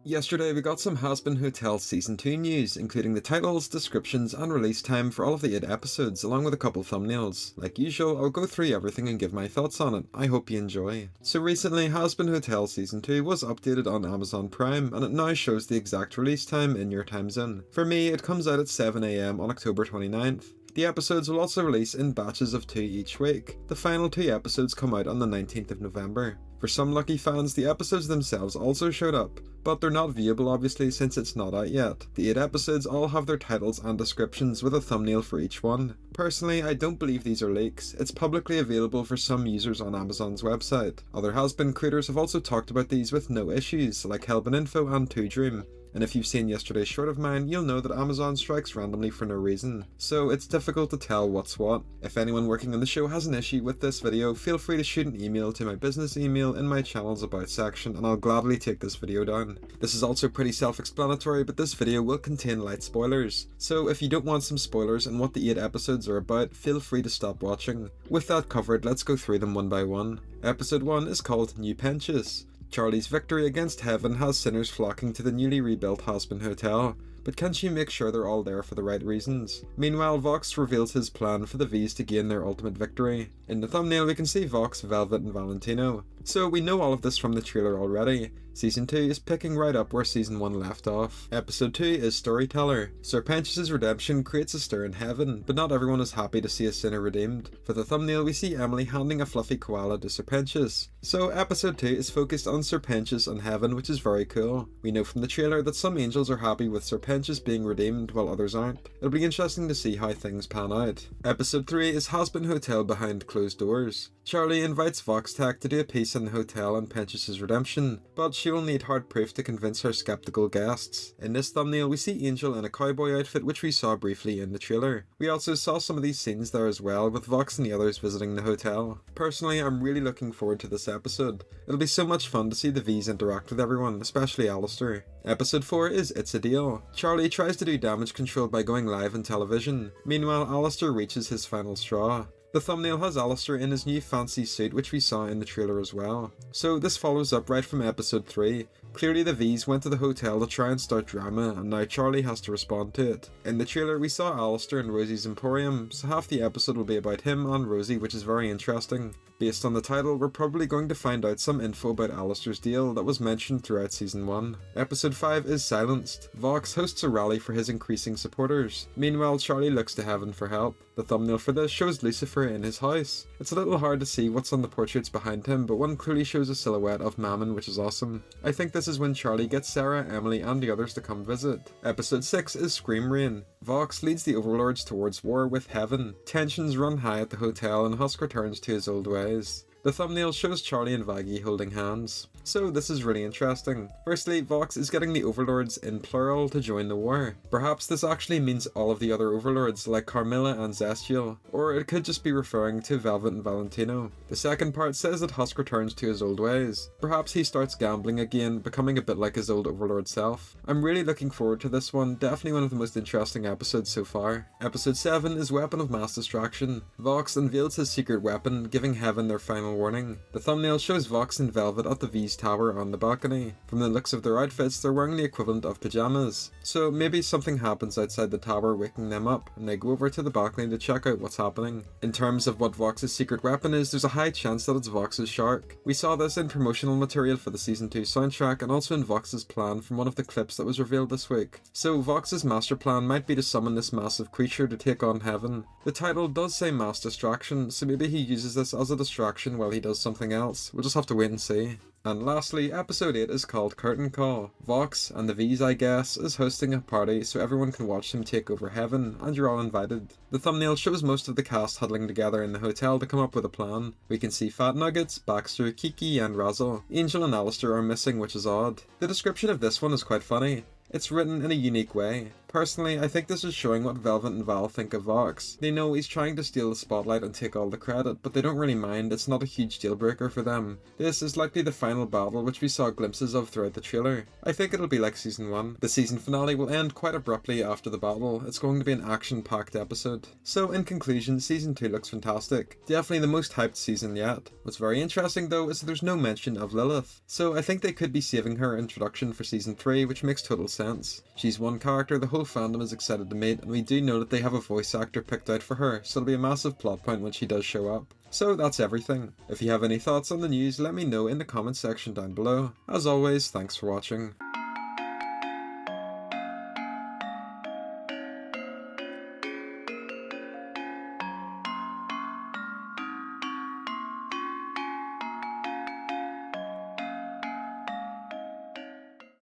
Yesterday we got some Hazbin Hotel Season 2 news, including the titles, descriptions and release time for all of the 8 episodes, along with a couple thumbnails. Like usual, I'll go through everything and give my thoughts on it. I hope you enjoy. So recently, Hazbin Hotel Season 2 was updated on Amazon Prime, and it now shows the exact release time in your time zone. For me, it comes out at 7 AM on October 29th. The episodes will also release in batches of 2 each week. The final 2 episodes come out on the 19th of November. For some lucky fans, the episodes themselves also showed up, but they're not viewable obviously since it's not out yet. The 8 episodes all have their titles and descriptions with a thumbnail for each one. Personally, I don't believe these are leaks. It's publicly available for some users on Amazon's website. Other Hazbin creators have also talked about these with no issues, like HellbinInfo and Two. And if you've seen yesterday's short of mine, you'll know that Amazon strikes randomly for no reason, so it's difficult to tell what's what. If anyone working on the show has an issue with this video, feel free to shoot an email to my business email in my channel's about section and I'll gladly take this video down. This is also pretty self-explanatory, but this video will contain light spoilers, so if you don't want some spoilers and what the 8 episodes are about, feel free to stop watching. With that covered, let's go through them one by one. Episode 1 is called New Penches. Charlie's victory against Heaven has sinners flocking to the newly rebuilt Hazbin Hotel, but can she make sure they're all there for the right reasons? Meanwhile, Vox reveals his plan for the V's to gain their ultimate victory. In the thumbnail we can see Vox, Velvet and Valentino. So we know all of this from the trailer already. Season 2 is picking right up where Season 1 left off. Episode 2 is Storyteller. Serpentius' redemption creates a stir in Heaven, but not everyone is happy to see a sinner redeemed. For the thumbnail we see Emily handing a fluffy koala to Serpentius. So episode 2 is focused on Serpentius and Heaven, which is very cool. We know from the trailer that some angels are happy with Serpentius being redeemed while others aren't. It'll be interesting to see how things pan out. Episode 3 is Hazbin Hotel behind closed doors. Charlie invites Voxtech to do a piece in the hotel on Pentius' redemption, but she will need hard proof to convince her skeptical guests. In this thumbnail we see Angel in a cowboy outfit, which we saw briefly in the trailer. We also saw some of these scenes there as well, with Vox and the others visiting the hotel. Personally, I'm really looking forward to this episode. It'll be so much fun to see the V's interact with everyone, especially Alistair. Episode 4 is It's a Deal. Charlie tries to do damage control by going live on television. Meanwhile, Alistair reaches his final straw. The thumbnail has Alistair in his new fancy suit, which we saw in the trailer as well. So this follows up right from episode 3. Clearly the V's went to the hotel to try and start drama, and now Charlie has to respond to it. In the trailer we saw Alistair in Rosie's Emporium, so half the episode will be about him and Rosie, which is very interesting. Based on the title, we're probably going to find out some info about Alistair's deal that was mentioned throughout Season 1. Episode 5 is Silenced. Vox hosts a rally for his increasing supporters. Meanwhile, Charlie looks to Heaven for help. The thumbnail for this shows Lucifer in his house. It's a little hard to see what's on the portraits behind him, but one clearly shows a silhouette of Mammon, which is awesome. I think this is when Charlie gets Sarah, Emily and the others to come visit. Episode 6 is Scream Rain. Vox leads the overlords towards war with Heaven. Tensions run high at the hotel and Husk returns to his old ways. The thumbnail shows Charlie and Vaggie holding hands. So this is really interesting. Firstly, Vox is getting the overlords in plural to join the war. Perhaps this actually means all of the other overlords like Carmilla and Zestial, or it could just be referring to Velvet and Valentino. The second part says that Husk returns to his old ways. Perhaps he starts gambling again, becoming a bit like his old overlord self. I'm really looking forward to this one, definitely one of the most interesting episodes so far. Episode 7 is Weapon of Mass Distraction. Vox unveils his secret weapon, giving Heaven their final warning. The thumbnail shows Vox and Velvet at the V's tower on the balcony. From the looks of their outfits, they're wearing the equivalent of pajamas. So maybe something happens outside the tower waking them up, and they go over to the balcony to check out what's happening. In terms of what Vox's secret weapon is, there's a high chance that it's Vox's shark. We saw this in promotional material for the Season 2 soundtrack and also in Vox's plan from one of the clips that was revealed this week. So Vox's master plan might be to summon this massive creature to take on Heaven. The title does say mass distraction, so maybe he uses this as a distraction while he does something else. We'll just have to wait and see. And lastly, episode 8 is called Curtain Call. Vox, and the V's I guess, is hosting a party so everyone can watch him take over Heaven, and you're all invited. The thumbnail shows most of the cast huddling together in the hotel to come up with a plan. We can see Fat Nuggets, Baxter, Kiki and Razzle. Angel and Alistair are missing, which is odd. The description of this one is quite funny. It's written in a unique way. Personally, I think this is showing what Velvet and Val think of Vox. They know he's trying to steal the spotlight and take all the credit, but they don't really mind. It's not a huge deal breaker for them. This is likely the final battle, which we saw glimpses of throughout the trailer. I think it'll be like season 1. The season finale will end quite abruptly after the battle. It's going to be an action-packed episode. So in conclusion, season 2 looks fantastic. Definitely the most hyped season yet. What's very interesting though is that there's no mention of Lilith. So I think they could be saving her introduction for season 3, which makes total sense. She's one character the whole fandom is excited to meet, and we do know that they have a voice actor picked out for her, so it'll be a massive plot point when she does show up. So that's everything. If you have any thoughts on the news, let me know in the comments section down below. As always, thanks for watching.